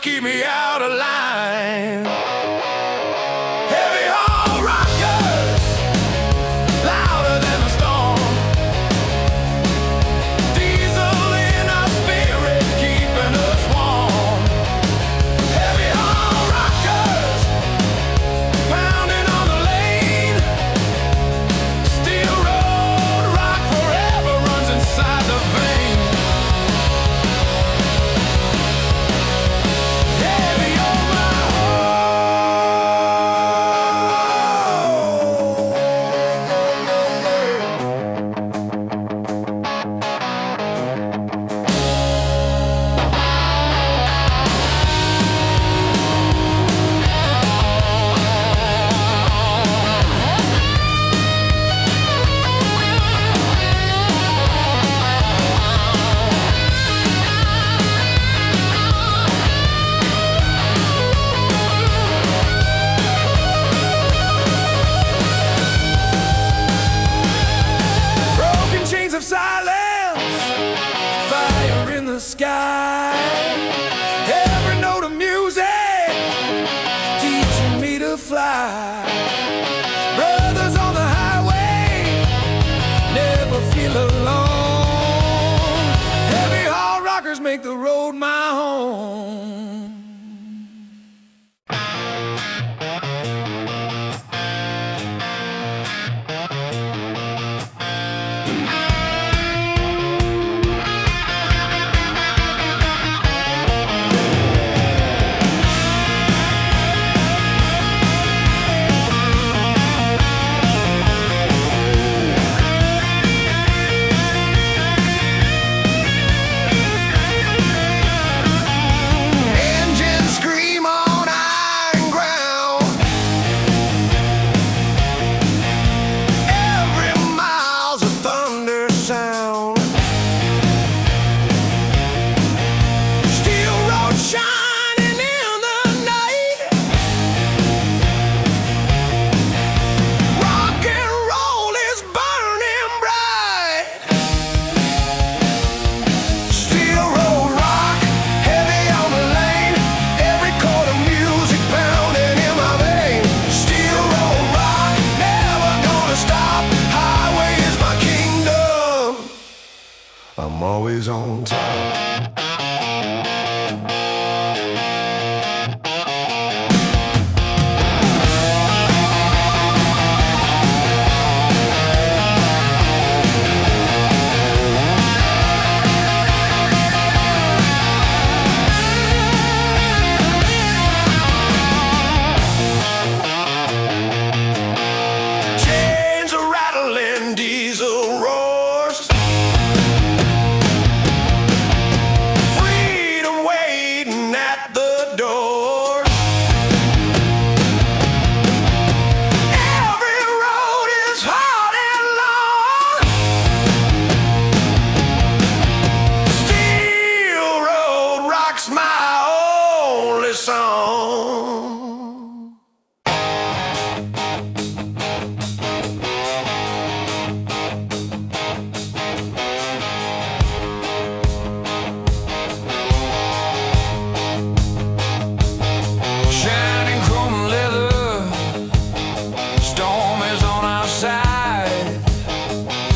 Keep me out of line. Heavy haul rockers, louder than a storm. Diesel in our spirit, keeping us warm. Heavy haul rockers, pounding on the lane. Steel road rock forever runs inside the vein. Of silence, fire in the sky, every note of music teaching me to fly. Brothers on the highway never feel alone. Heavy haul rockers make the road my home. I'm always on top. Chains are rattling, diesel roars. Song. Shining chrome leather, storm is on our side.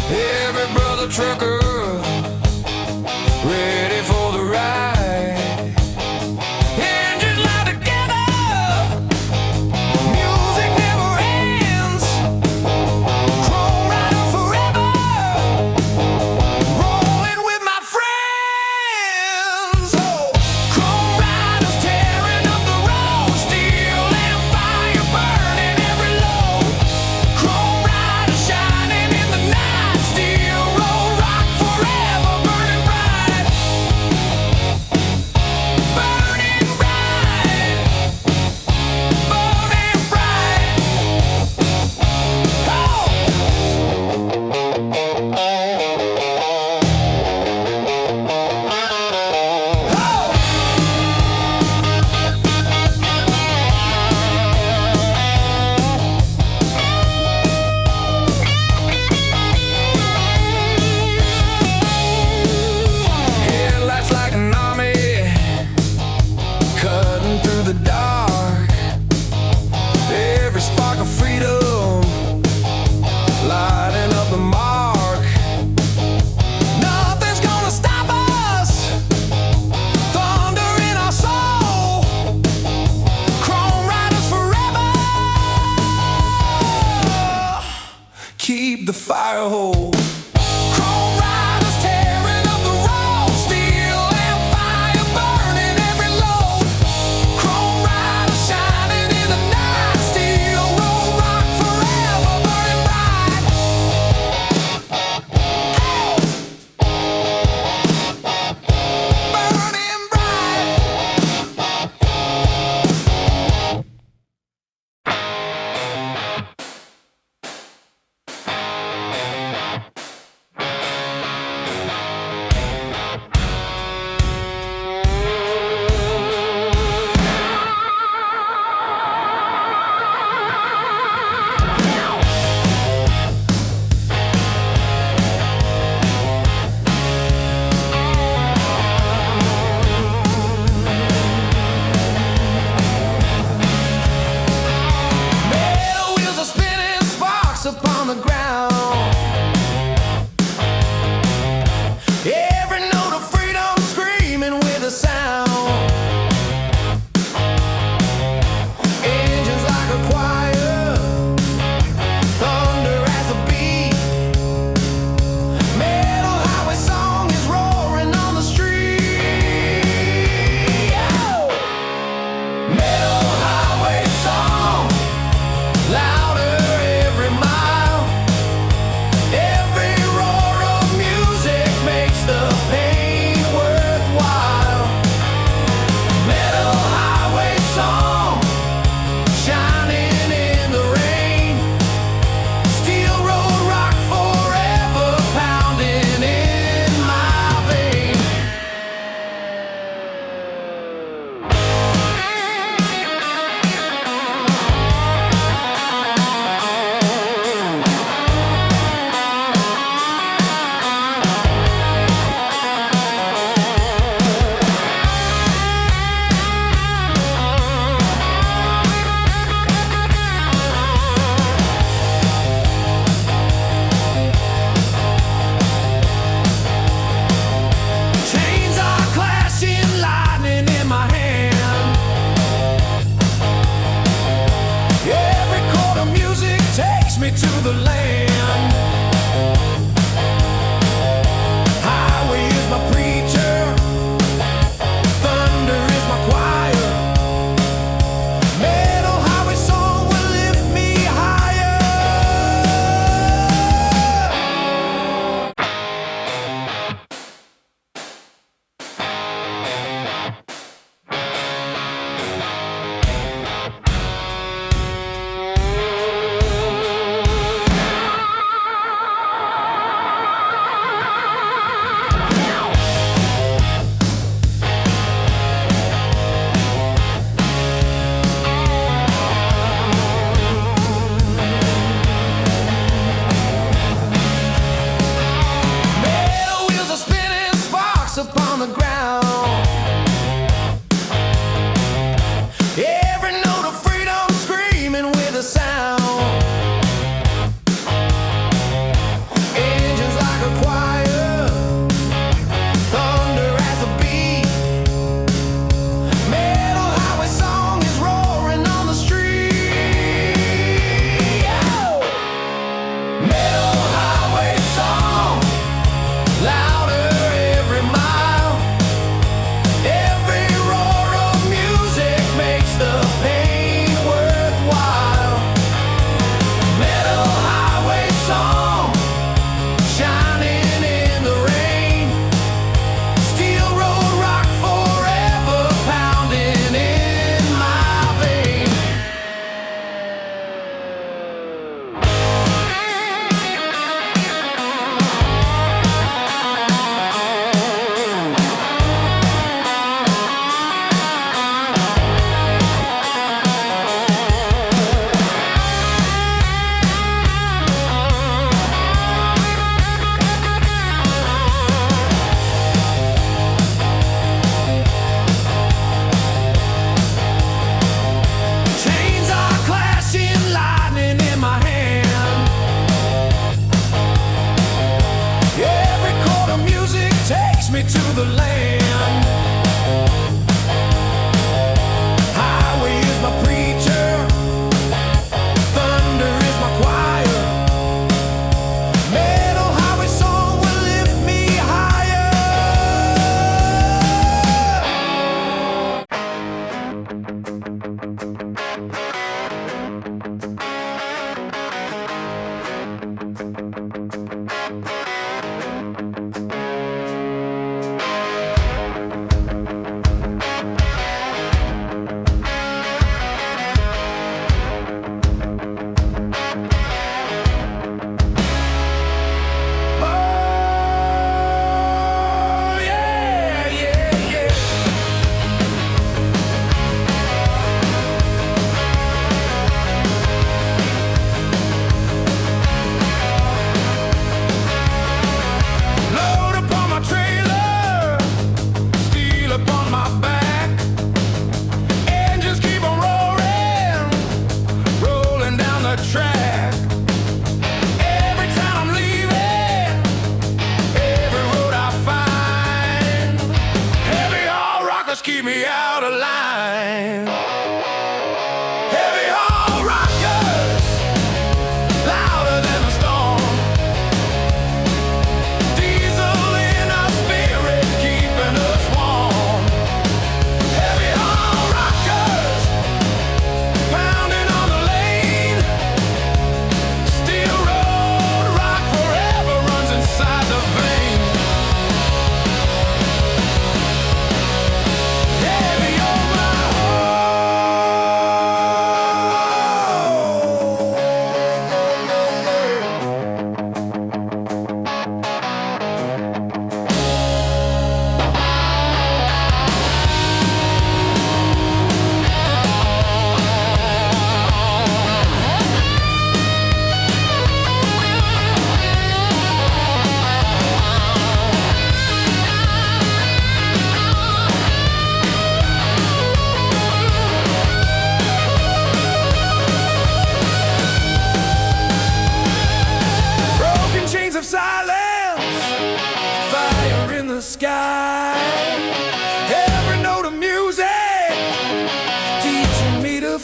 Every brother trucker ready for the ride. Engines loud together, fire hole. Chrome riders tearing up the road, steel and fire burning every load. Chrome riders shining in the night, steel road rock forever burning bright. Burning bright. Metal wheels are spinning, sparks upon the ground. Every note of freedom screaming with a sound. Engines like a choir, thunder at the beat. Metal highway song is roaring on the street. Oh! Metal highway song, louder every mile. Every roar of music makes the pain worthwhile. Metal highway song, shining in the rain. Steel road rock forever pounding in my vein. Chains are clashing, lightning in my hand. Every chord of music takes me to the land. Highway is my preacher, thunder is my choir. Metal highway song will lift me higher. Metal wheels are spinning, sparks upon the ground. Every note of freedom screaming with a sound. Engines like a choir, thunder at the beat. Metal highway song is roaring on the street. Oh! Metal highway song, louder every mile. Every roar of music makes the pain worthwhile. Metal highway song, shining in the rain. Steel road rock forever pounding in my vein.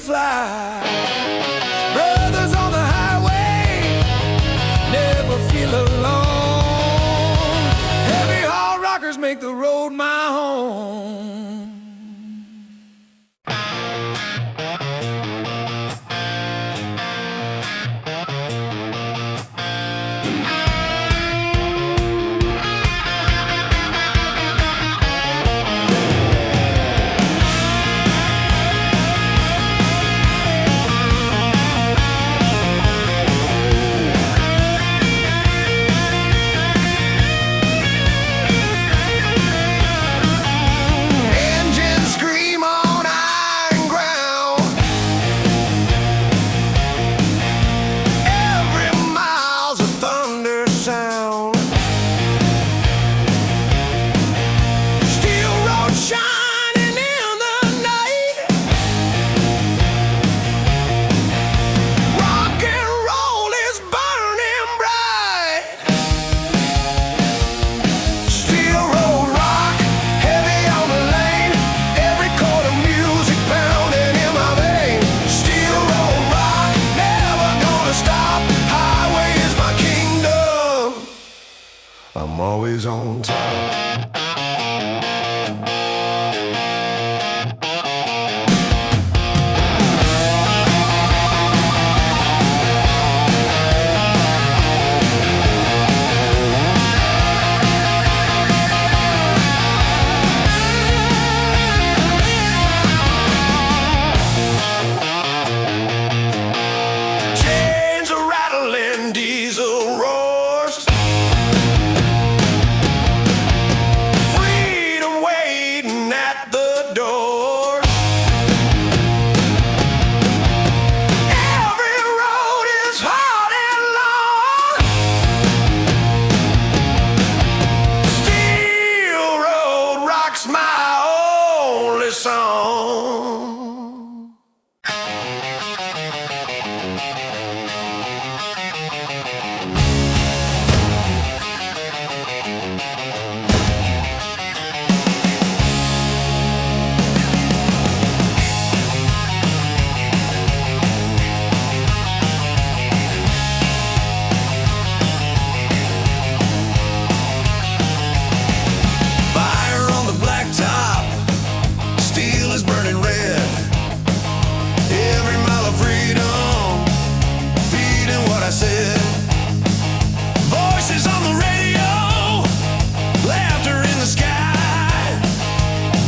fly. Brothers on the highway never feel alone. Heavy haul rockers make the road my home. I'm always on top. Chains are rattling, diesel roars. Song. Fire on the blacktop, steel is burning red. Every mile of freedom, feeding what I said. Voices on the radio, laughter in the sky.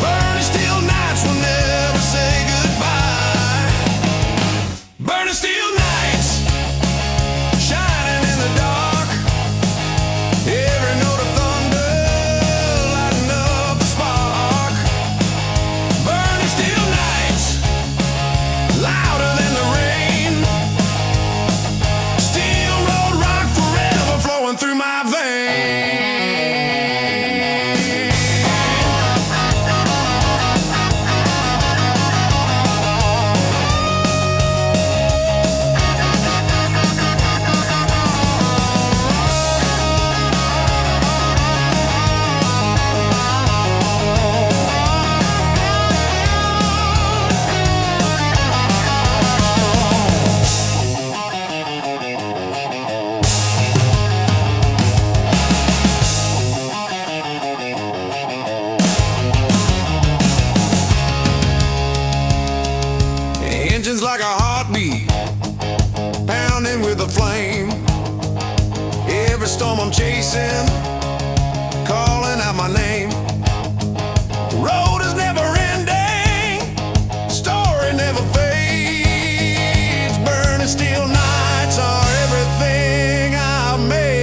Burning steel nights will never say goodbye. Burning steel nights, shining in the dark. Every note of thunder, lighting up the spark. Burning steel nights, louder than the rain. Steel road rock forever flowing through my veins. Engines like a heartbeat, pounding with a flame. Every storm I'm chasing, calling out my name. Road is never ending, story never fades. Burning steel nights are everything I made.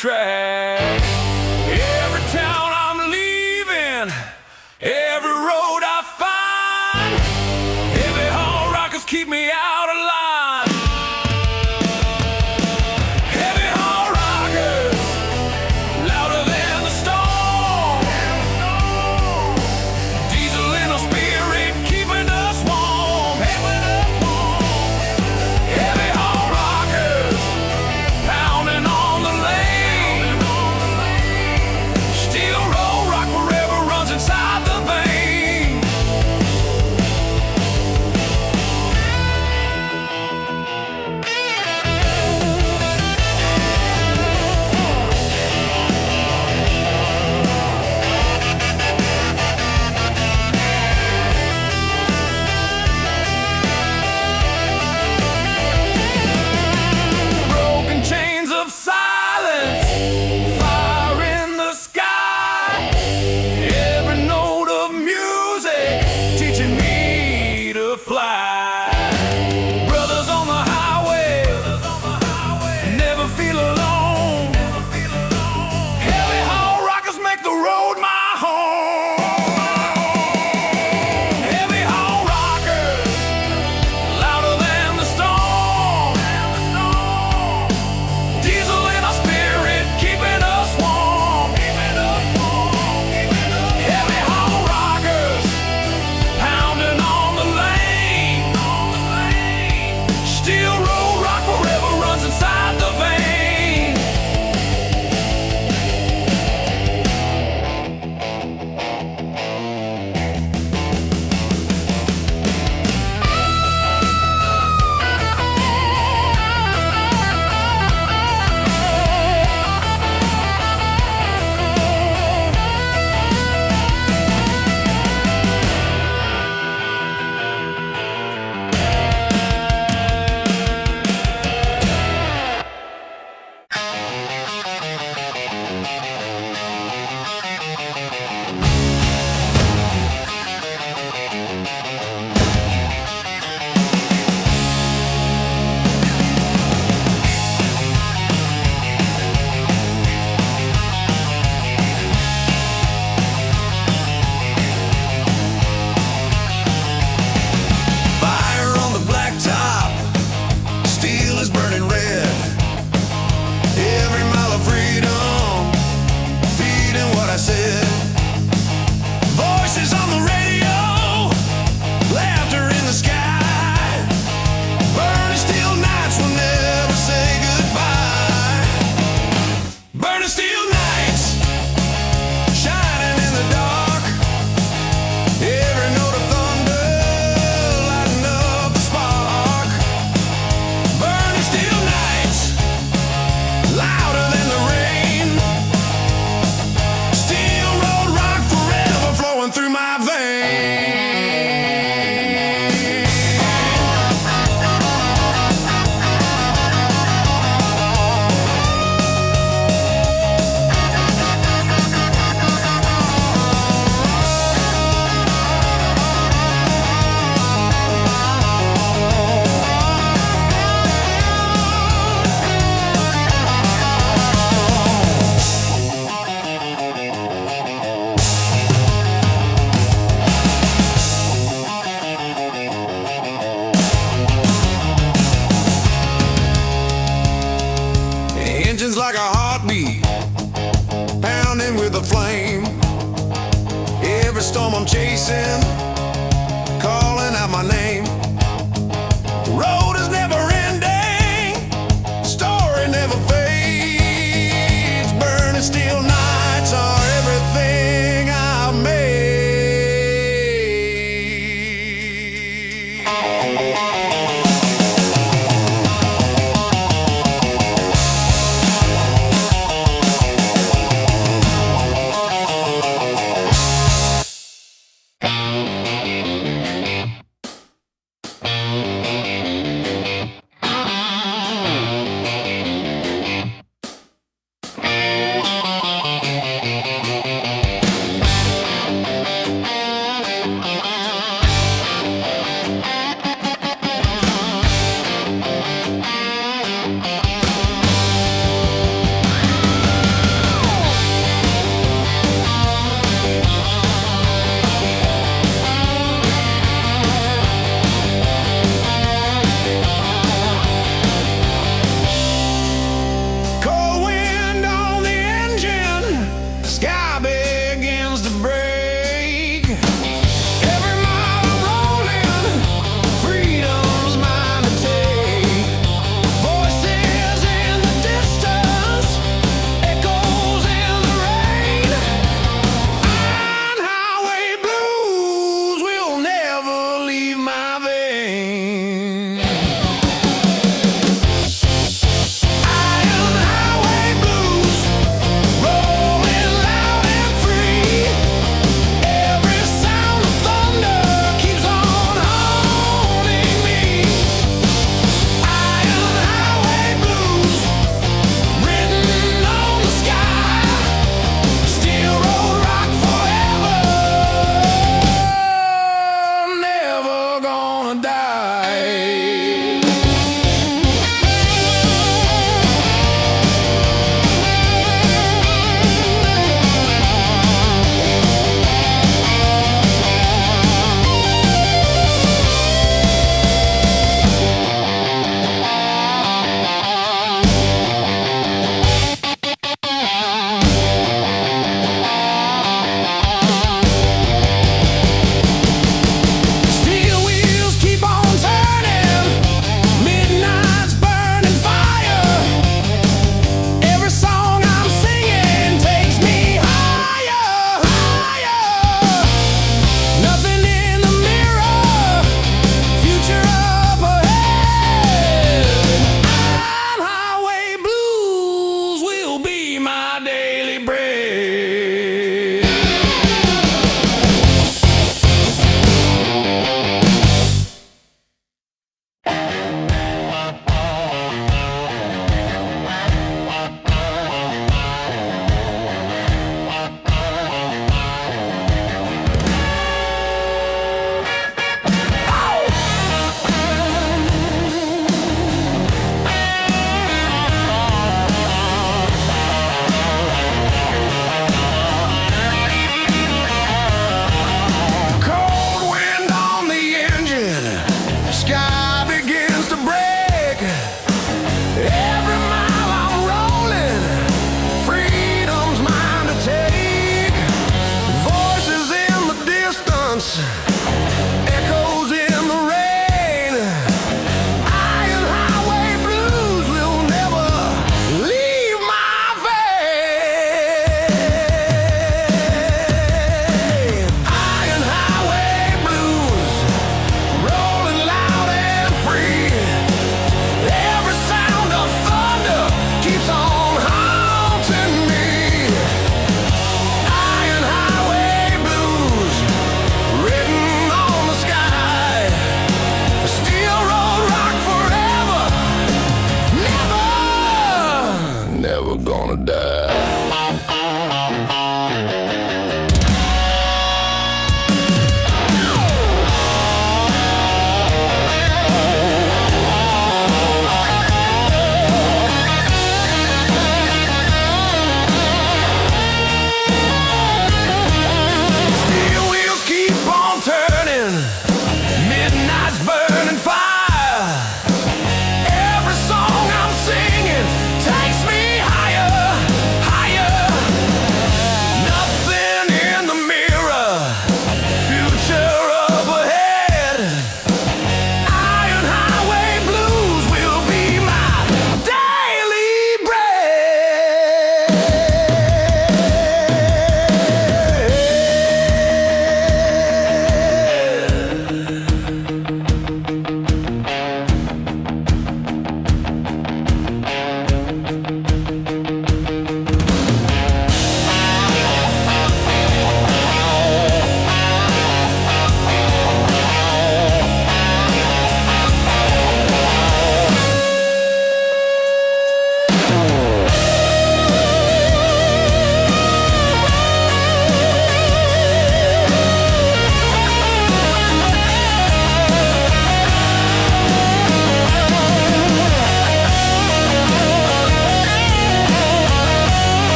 track. Every town I'm leaving, every road I find, heavy haul rockers keep me out of line. Heavy haul rockers, louder than the storm. Diesel in our spirit, keeping us warm. Heavy haul rockers, pounding on the lane. Steel roll rock forever runs inside the vein. Broken chains of silence, fire in the sky. Every note of music teaching me to fly. Brothers on the highway, never feel alone. Heavy haul rockers make the road my home. Heavy haul rockers, louder than the storm. Diesel in our spirit, keeping us warm. Heavy haul rockers, pounding on the lane. Steel roll rock forever runs inside the vein. Fire on the blacktop, steel is burning red. Every mile of freedom, feeding what I said. Voices on the radio, laughter in the sky. Burning steel nights will never say goodbye. Burning steel nights, shining in the dark. Every note of thunder, lighting up the spark. Burning steel nights, louder than the rain. Steel road rock forever flowing through my veins. Engines like a heartbeat, pounding with a flame. Every storm I'm chasing, calling out my name. The road is never ending, story never fades. Burning steel nights are everything I've made.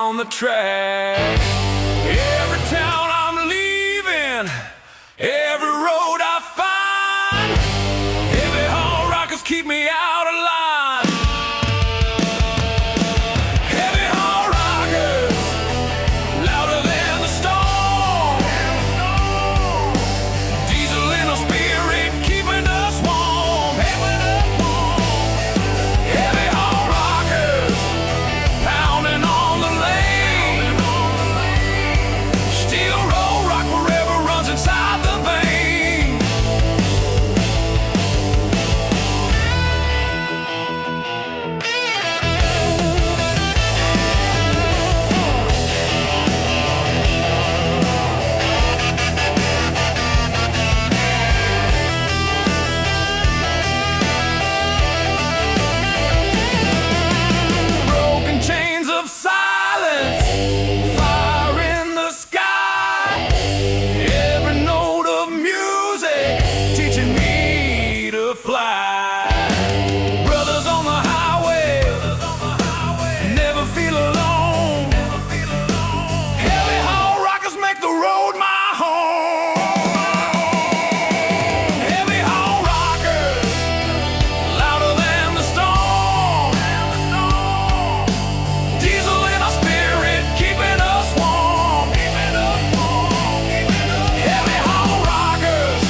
on the track. Every town I'm leaving, every road I find, heavy haul rockers keep me out of line. Heavy haul rockers, louder than the storm. Diesel in our spirit, keeping us warm. Heavy haul rockers, pounding on the lane. Steel road rock forever runs inside the vein. Broken chains of silence, fire in the sky. Every note of music teaching me to fly. Brothers on the highway, never feel alone. Heavy haul rockers make the road my home. Heavy haul rockers, louder than the storm. Diesel in our spirit, keeping us warm. Heavy haul rockers,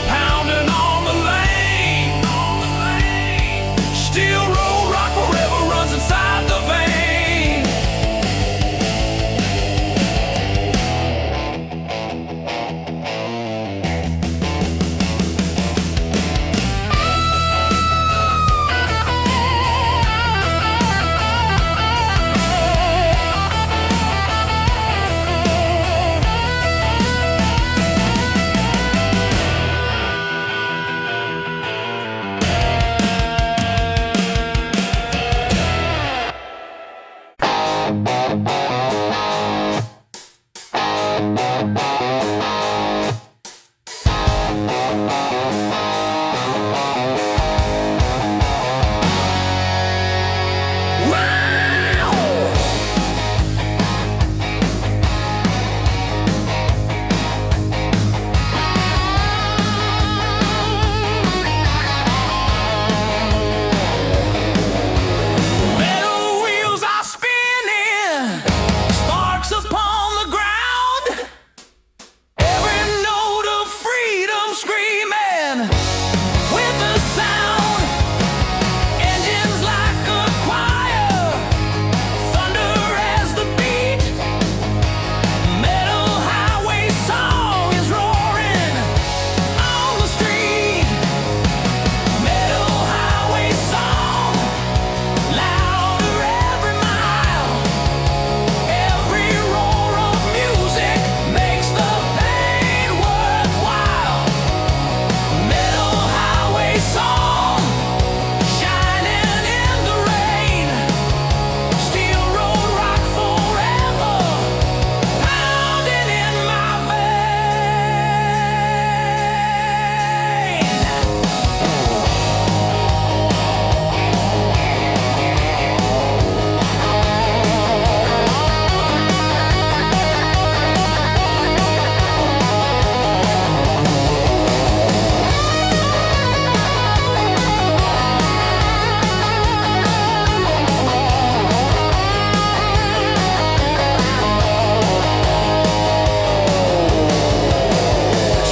pounding on the lane. Steel road rock forever runs inside the vein. Metal wheels are spinning, sparks upon the ground. Every note of freedom screaming with the sound. Engines like a choir, thunder as the beat. Metal highway song is roaring on the street. Metal highway song, louder every mile. Every roar of music makes the pain worthwhile. Metal highway song, shining in the rain. Steel road rock forever, pounding in my vein.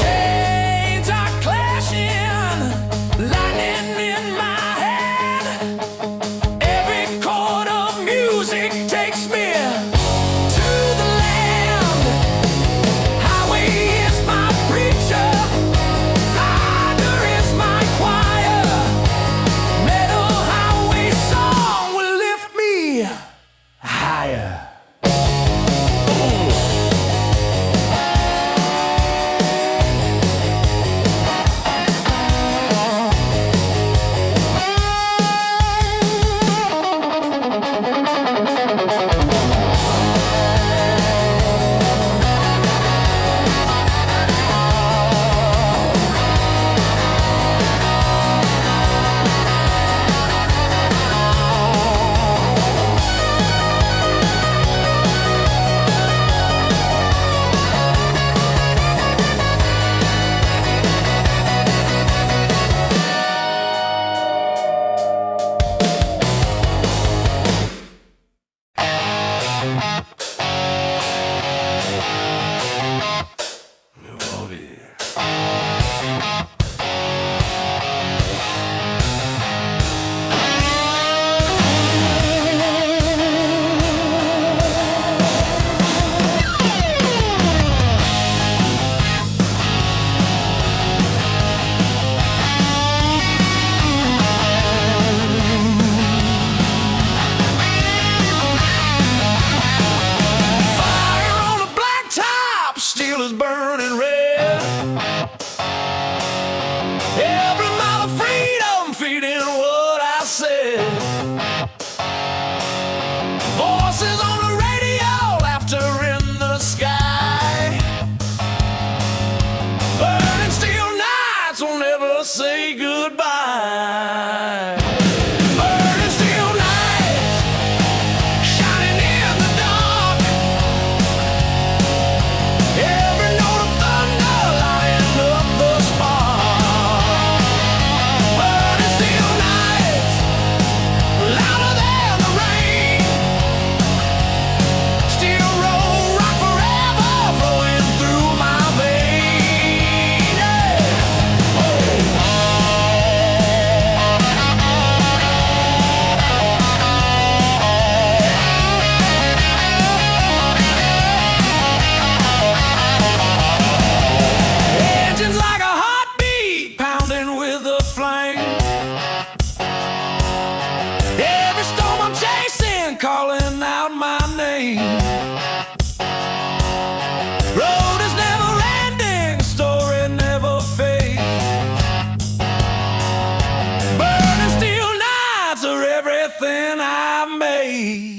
Chains are clashing, lightning in my head. Every chord of music takes me to the land. Highway is my preacher, thunder is my choir. Metal highway song will lift me higher. free. Road is never ending, story never fades. Burning steel nights are everything I've made.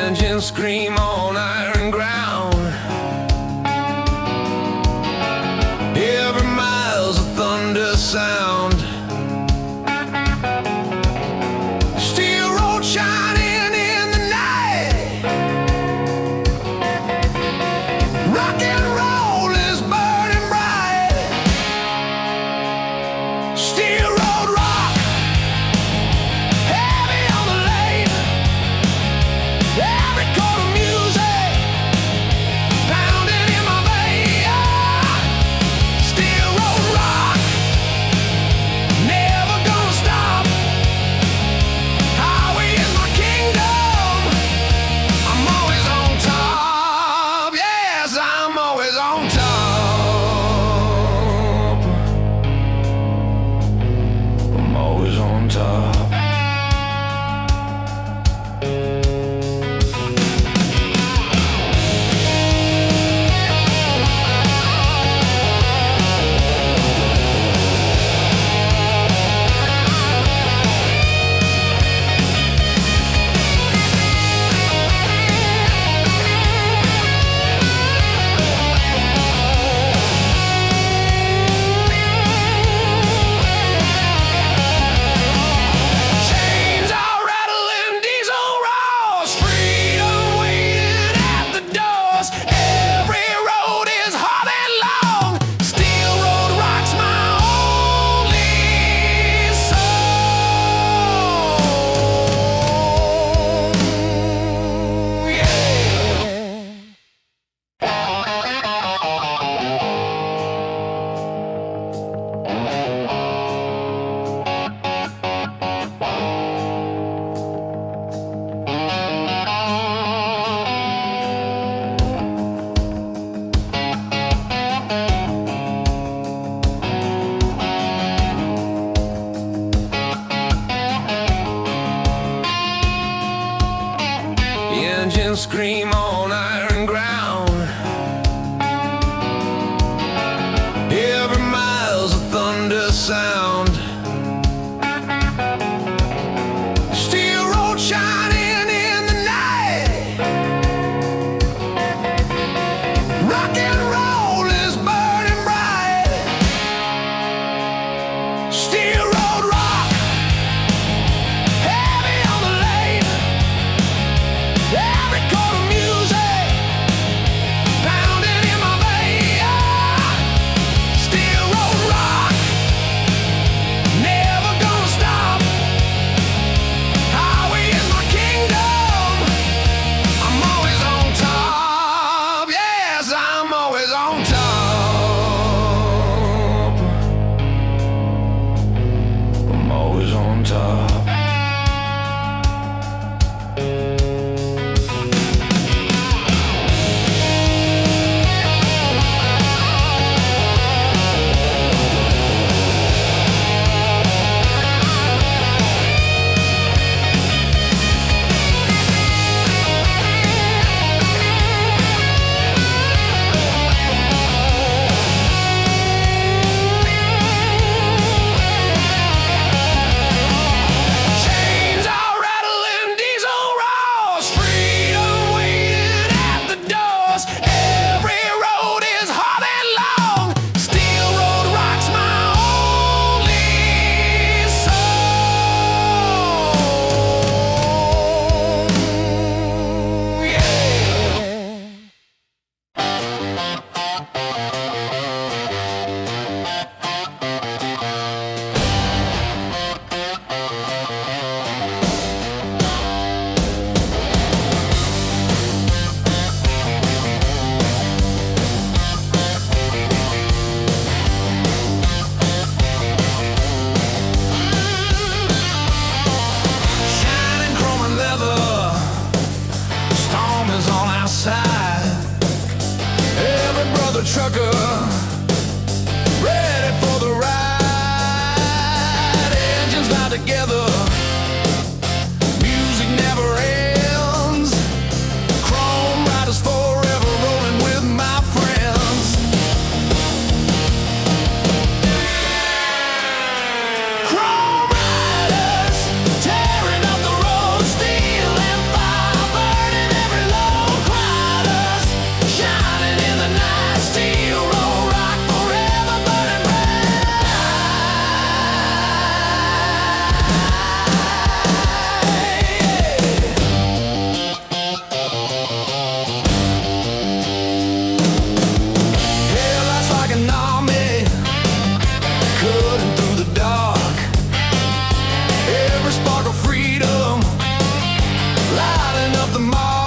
Engines scream on iron ground. Every mile's a thunder sound. Steel road shining in the night. Rock and roll is burning bright. Steel road rock, heavy on the lane. Every chord of music engines scream on iron ground. Every mile's a thunder sound. Steel road shining in the night. Rock and roll is burning bright. Steel road rock, heavy on the lane. Every chord of music pounding in my veins. Steel road rock, never gonna stop. Highway is my kingdom. I'm always on top. Yes, I'm always on top. I'm always on top. Chains are rattling, diesel roars, freedom waiting at the doors. Every road is hard and long. Steel road rocks my only song. Yeah. Shining chrome and leather, the storm is on our side. Every brother trucker ready for the ride. Engines loud together, music never ends. Chrome riders forever rolling with my friends. Chrome riders tearing up the road, steel and fire burning every load. Riders shining in the night, steel road rock forever burning bright. Headlights like an army, cutting through the dark. Every spark of freedom, lighting up the mark.